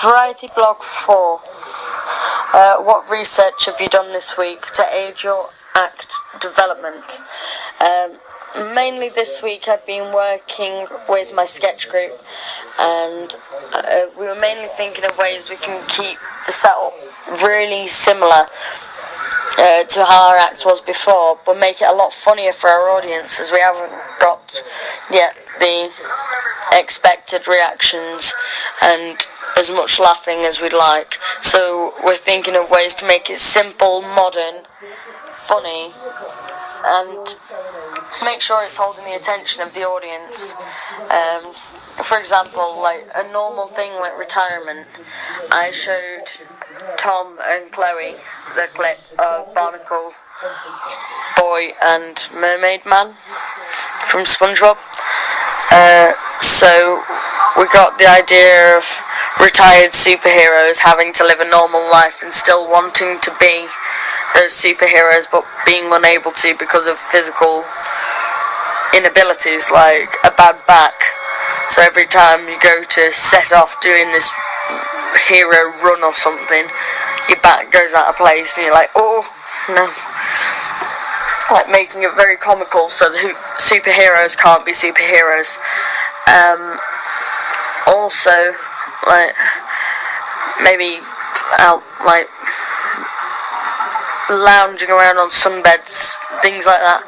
Variety Blog 4. What research have you done this week to aid your act development? Mainly this week I've been working with my sketch group, and we were mainly thinking of ways we can keep the setup really similar to how our act was before, but make it a lot funnier for our audience, as we haven't got yet the expected reactions and as much laughing as we'd like. So we're thinking of ways to make it simple, modern, funny, and make sure it's holding the attention of the audience. For example, like a normal thing like retirement, I showed Tom and Chloe the clip of Barnacle Boy and Mermaid Man from SpongeBob. So we got the idea of retired superheroes having to live a normal life and still wanting to be those superheroes but being unable to because of physical inabilities like a bad back. So every time you go to set off doing this hero run or something, your back goes out of place and you're like, oh no. Like making it very comical so the superheroes can't be superheroes. Also, like maybe out like lounging around on sunbeds, things like that,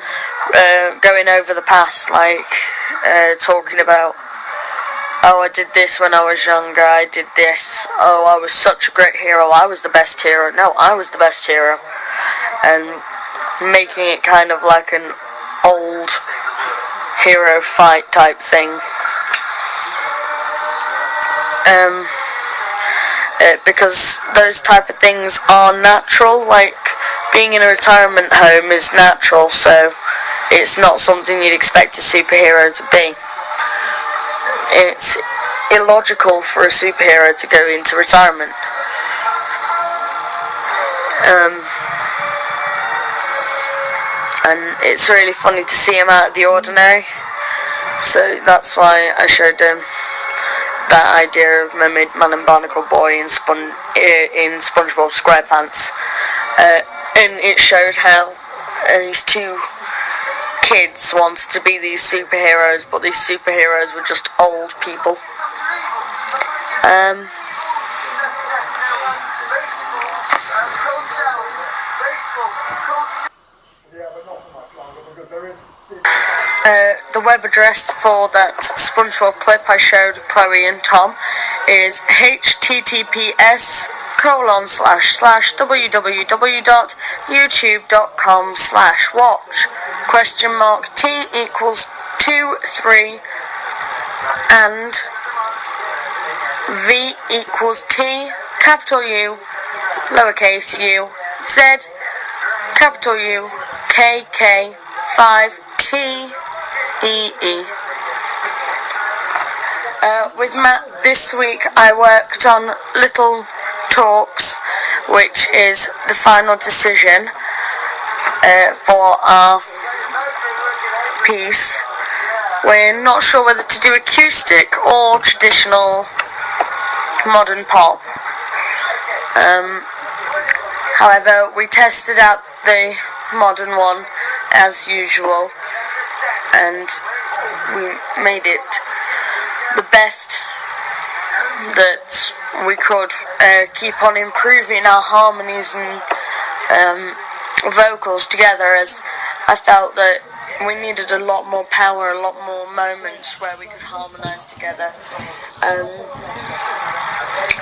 going over the past, like talking about, oh, I did this when I was younger, I did this, oh, I was such a great hero, I was the best hero, no, I was the best hero, and making it kind of like an old hero fight type thing. Because those type of things are natural, like being in a retirement home is natural, so it's not something you'd expect a superhero to be. It's illogical for a superhero to go into retirement. And it's really funny to see him out of the ordinary, so that's why I showed him that idea of Mermaid Man and Barnacle Boy in SpongeBob SquarePants, and it showed how these two kids wanted to be these superheroes, but these superheroes were just old people. The web address for that SpongeBob clip I showed Chloe and Tom is https://www.youtube.com/watch?T=2 and V=T, capital U, lowercase u, Z, capital U, KK, 5T. With Matt this week I worked on Little Talks, which is the final decision for our piece. We're not sure whether to do acoustic or traditional modern pop. However, we tested out the modern one as usual, and we made it the best that we could, keep on improving our harmonies and vocals together, as I felt that we needed a lot more power, a lot more moments where we could harmonise together.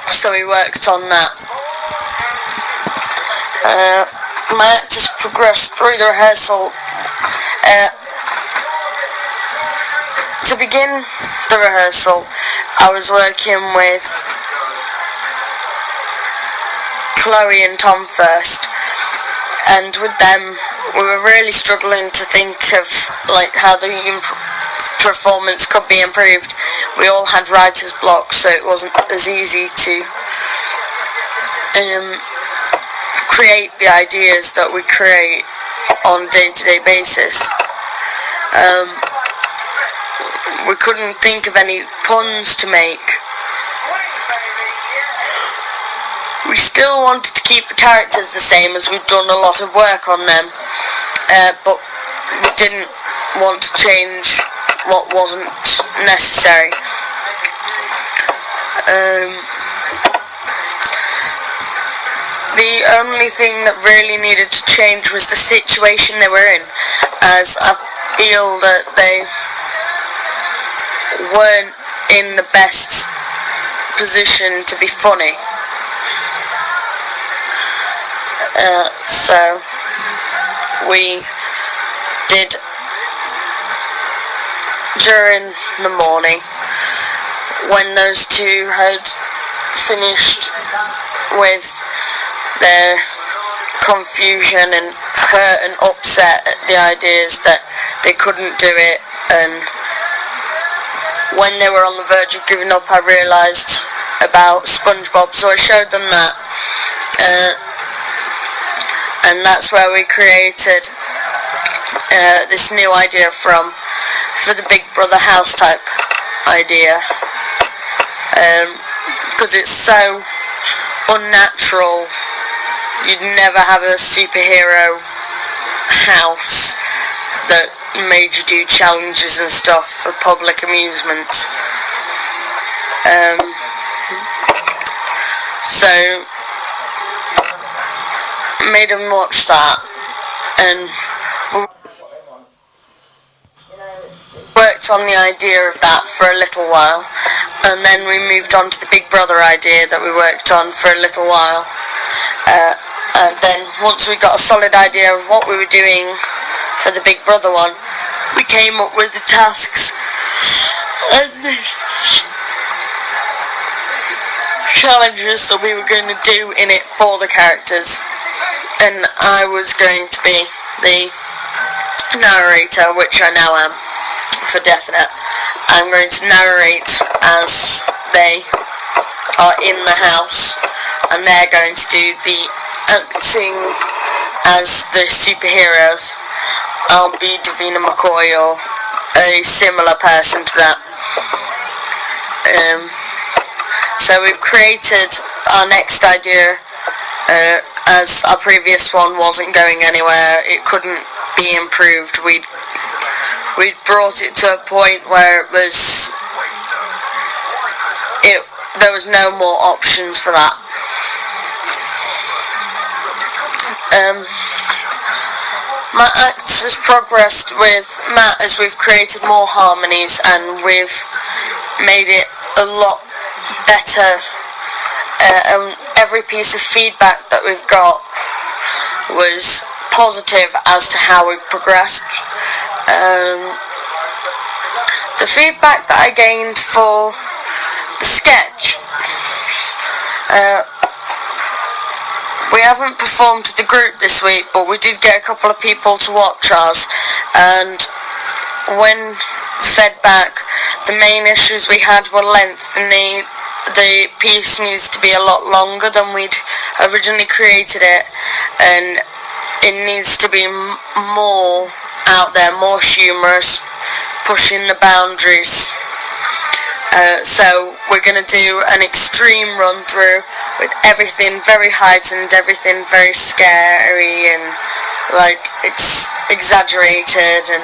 So we worked on that. My act has progressed through the rehearsal. To begin the rehearsal, I was working with Chloe and Tom first, and with them we were really struggling to think of like how the performance could be improved. We all had writer's block, so it wasn't as easy to create the ideas that we create on a day-to-day basis. We couldn't think of any puns to make, We still wanted to keep the characters the same, as we'd done a lot of work on them, but we didn't want to change what wasn't necessary. The only thing that really needed to change was the situation they were in, as I feel that they weren't in the best position to be funny. So we did, during the morning, when those two had finished with their confusion and hurt and upset at the ideas that they couldn't do it, and when they were on the verge of giving up, I realised about SpongeBob, so I showed them that, and that's where we created this new idea for the Big Brother house type idea, because it's so unnatural. You'd never have a superhero house that made you do challenges and stuff for public amusement. So made them watch that, and worked on the idea of that for a little while, and then we moved on to the Big Brother idea that we worked on for a little while, and then once we got a solid idea of what we were doing for the Big Brother one, we came up with the tasks and the challenges that we were going to do in it for the characters, and I was going to be the narrator, which I now am for definite. I'm going to narrate as they are in the house, and they're going to do the acting as the superheroes. I'll be Davina McCoy or a similar person to that. So we've created our next idea, as our previous one wasn't going anywhere, it couldn't be improved. We'd brought it to a point where there was no more options for that. My act has progressed with Matt as we've created more harmonies, and we've made it a lot better, and every piece of feedback that we've got was positive as to how we've progressed. The feedback that I gained for the sketch, we haven't performed to the group this week, but we did get a couple of people to watch ours, and when fed back, the main issues we had were length, and the piece needs to be a lot longer than we'd originally created it, and it needs to be more out there, more humorous, pushing the boundaries. So we're going to do an extreme run through with everything very heightened, everything very scary and like exaggerated, and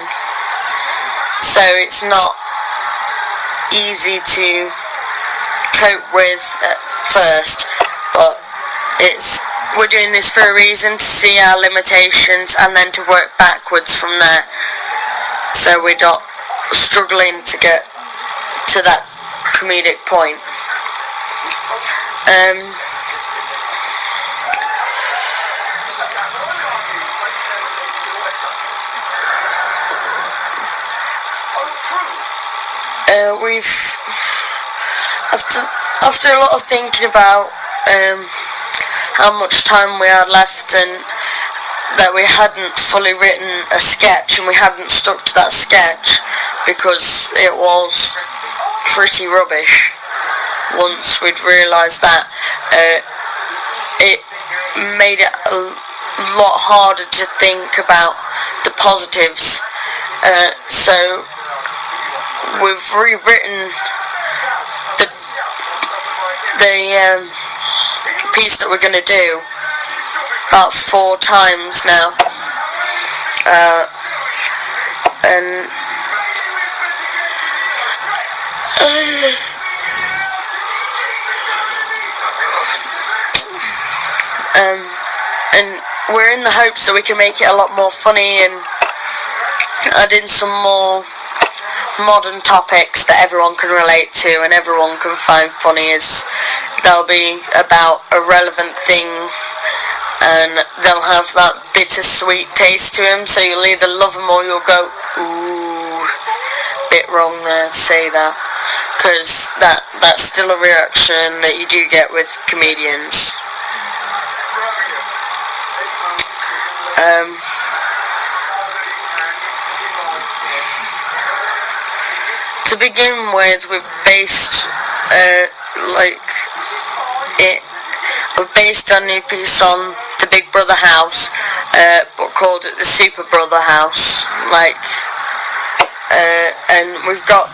so it's not easy to cope with at first, but we're doing this for a reason, to see our limitations and then to work backwards from there, so we're not struggling to get to that comedic point. After a lot of thinking about how much time we had left, and that we hadn't fully written a sketch, and we hadn't stuck to that sketch because it was pretty rubbish. Once we'd realised that, it made it a lot harder to think about the positives, so we've rewritten the piece that we're going to do about 4 times now. And we're in the hopes that we can make it a lot more funny and add in some more modern topics that everyone can relate to and everyone can find funny, as they'll be about a relevant thing and they'll have that bittersweet taste to them, so you'll either love them or you'll go, ooh, bit wrong there to say that, because that's still a reaction that you do get with comedians. To begin with, we've based our new piece on the Big Brother house, but called it the Super Brother house. And we've got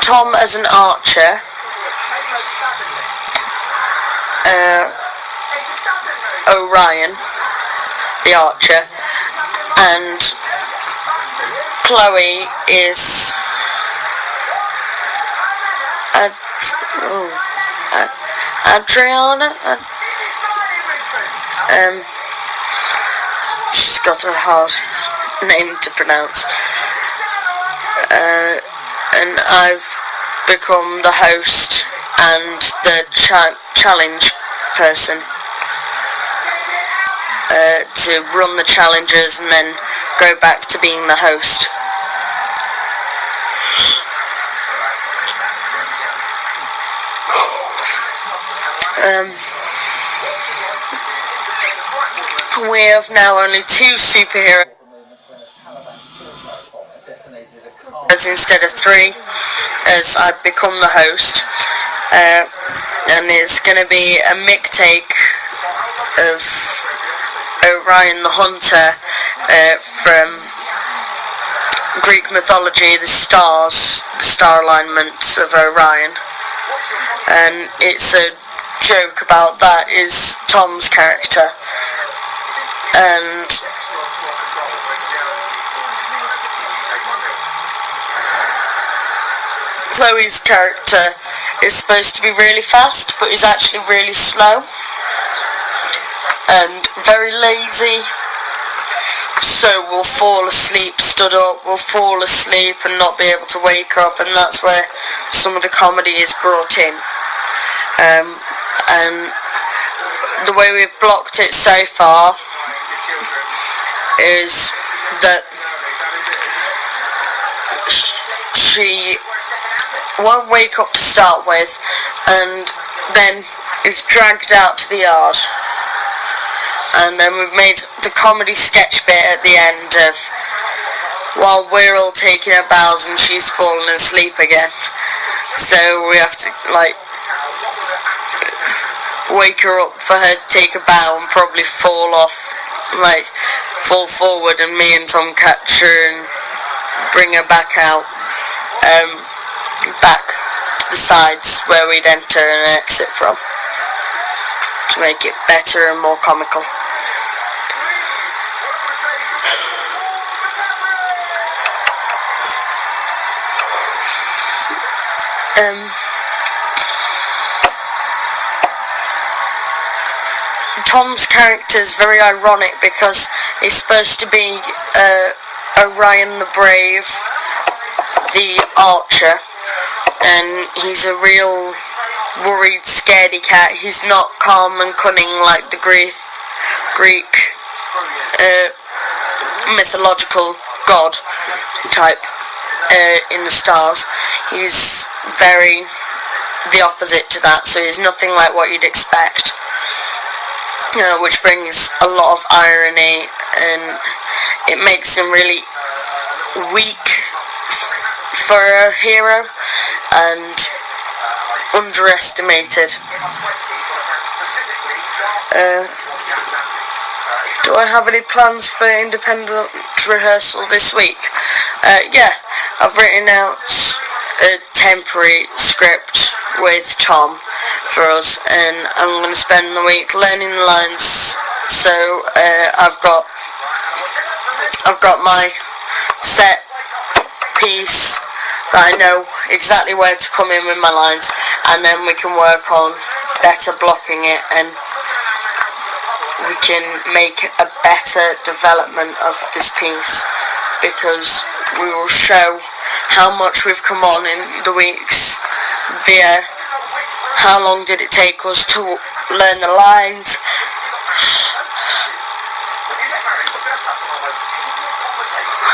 Tom as an archer, Orion, the archer, and Chloe is Adriana. She's got a hard name to pronounce. And I've become the host and the challenge person to run the challenges and then go back to being the host. We have now only 2 superheroes instead of 3, as I've become the host, and it's going to be a mix-take of Orion the Hunter from Greek mythology, the stars, the star alignments of Orion, and it's a joke about that is Tom's character, and Chloe's character is supposed to be really fast, but is actually really slow and very lazy, so we'll fall asleep stood up, we'll fall asleep and not be able to wake up, and that's where some of the comedy is brought in. And the way we've blocked it so far is that she won't wake up to start with, and then is dragged out to the yard, and then we've made the comedy sketch bit at the end of while we're all taking our bows and she's fallen asleep again, so we have to wake her up for her to take a bow and probably fall forward, and me and Tom catch her and bring her back out, back to the sides where we'd enter and exit from, to make it better and more comical. Tom's character is very ironic because he's supposed to be Orion the Brave, the archer, and he's a real worried, scaredy cat. He's not calm and cunning like the Greek mythological god type in the stars. He's very the opposite to that, so he's nothing like what you'd expect. Which brings a lot of irony, and it makes him really weak for a hero and underestimated. Do I have any plans for independent rehearsal this week? Yeah, I've written out a temporary script with Tom for us, and I'm going to spend the week learning the lines. So I've got my set piece that I know exactly where to come in with my lines, and then we can work on better blocking it, and we can make a better development of this piece, because we will show how much we've come on in the weeks via how long did it take us to learn the lines,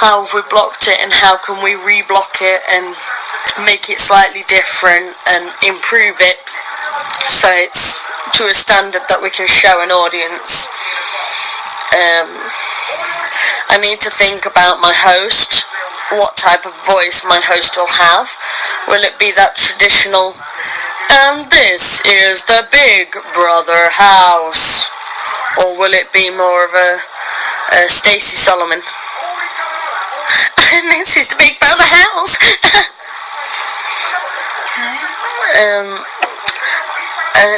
how have we blocked it, and how can we reblock it and make it slightly different and improve it so it's to a standard that we can show an audience. I need to think about my host, what type of voice my host will have. Will it be that traditional, and this is the Big Brother house? Or will it be more of a Stacey Solomon? And this is the Big Brother house.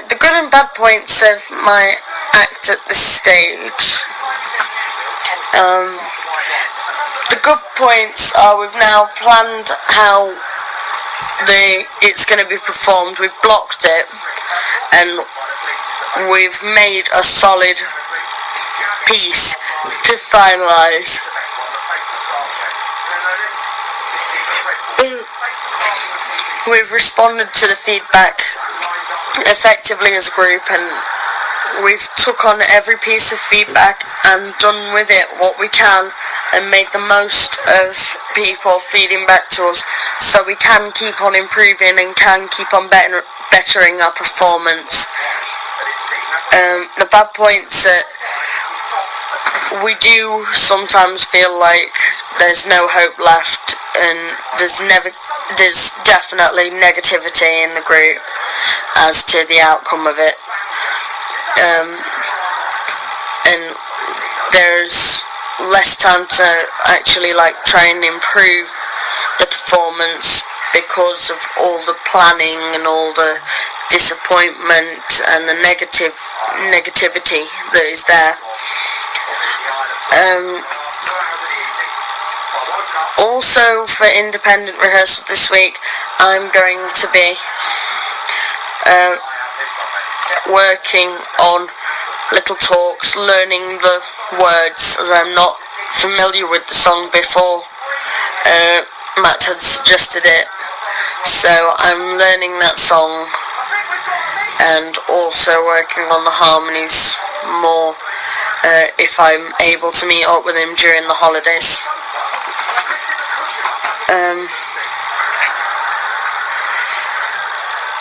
The good and bad points of my act at this stage. The good points are we've now planned how it's going to be performed. We've blocked it, and we've made a solid piece to finalise. We've responded to the feedback effectively as a group, and we've took on every piece of feedback and done with it what we can, and made the most of people feeding back to us, so we can keep on improving and can keep on bettering our performance. The bad points that we do sometimes feel like there's no hope left, and there's definitely negativity in the group as to the outcome of it. And there's less time to actually try and improve the performance because of all the planning and all the disappointment and the negativity that is there. Also, for independent rehearsal this week, I'm going to be working on little talks, learning the words, as I'm not familiar with the song before Matt had suggested it. So I'm learning that song and also working on the harmonies more if I'm able to meet up with him during the holidays.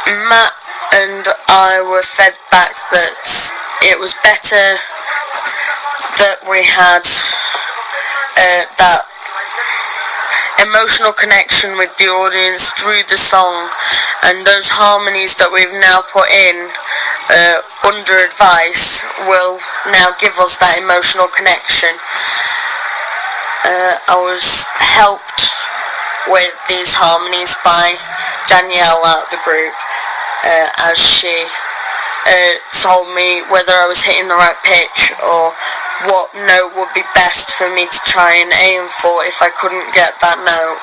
Matt and I were fed back that it was better that we had that emotional connection with the audience through the song, and those harmonies that we've now put in under advice will now give us that emotional connection. I was helped with these harmonies by Danielle out of the group, as she told me whether I was hitting the right pitch or what note would be best for me to try and aim for if I couldn't get that note,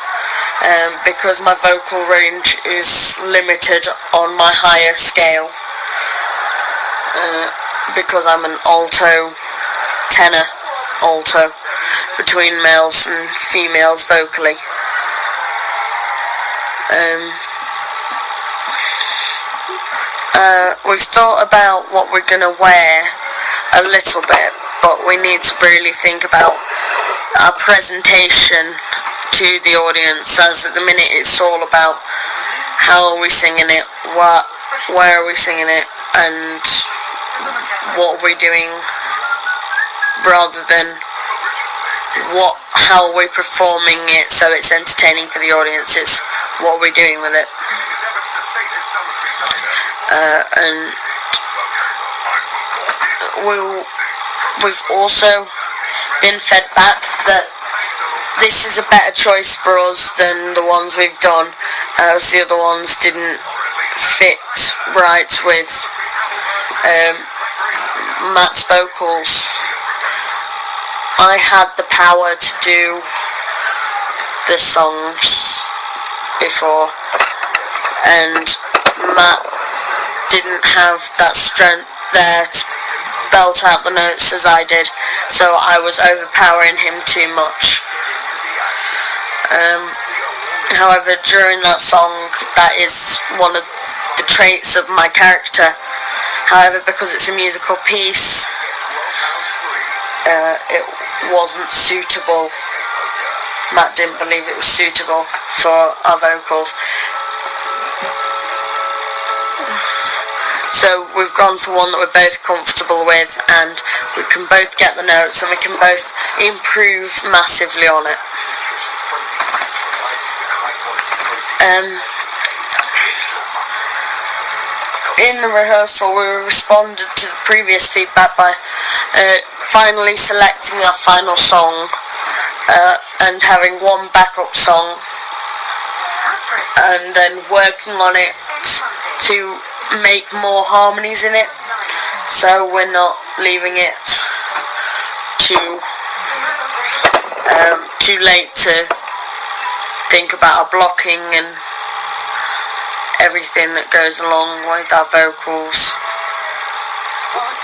because my vocal range is limited on my higher scale, because I'm an tenor alto, between males and females vocally. We've thought about what we're going to wear a little bit, but we need to really think about our presentation to the audience, as at the minute it's all about how are we singing it, where are we singing it, and what are we doing, rather than how are we performing it so it's entertaining for the audience. It's what are we doing with it. And we've also been fed back that this is a better choice for us than the ones we've done, as the other ones didn't fit right with Matt's vocals. I had the power to do the songs before, and Matt didn't have that strength there to belt out the notes as I did, so I was overpowering him too much. However, during that song, that is one of the traits of my character. However, because it's a musical piece, it wasn't suitable. Matt didn't believe it was suitable for our vocals. So we've gone for one that we're both comfortable with, and we can both get the notes and we can both improve massively on it. In the rehearsal, we responded to the previous feedback by finally selecting our final song and having one backup song, and then working on it to make more harmonies in it, so we're not leaving it too late to think about our blocking and everything that goes along with our vocals,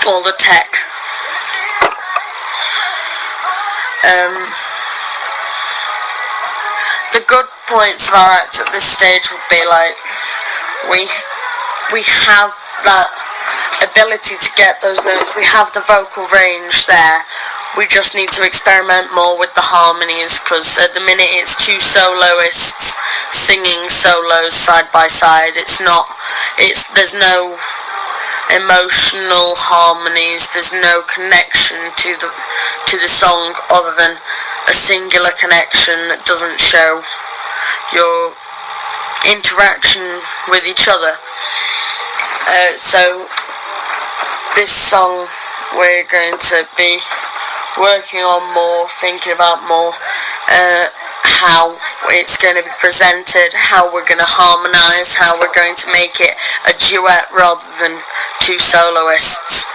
all the tech. The good points of our act at this stage would be like we have that ability to get those notes, we have the vocal range there, we just need to experiment more with the harmonies, because at the minute it's two soloists singing solos side by side. There's no emotional harmonies, there's no connection to the song other than a singular connection that doesn't show your interaction with each other. So this song we're going to be working on more, thinking about more how it's going to be presented, how we're going to harmonise, how we're going to make it a duet rather than two soloists.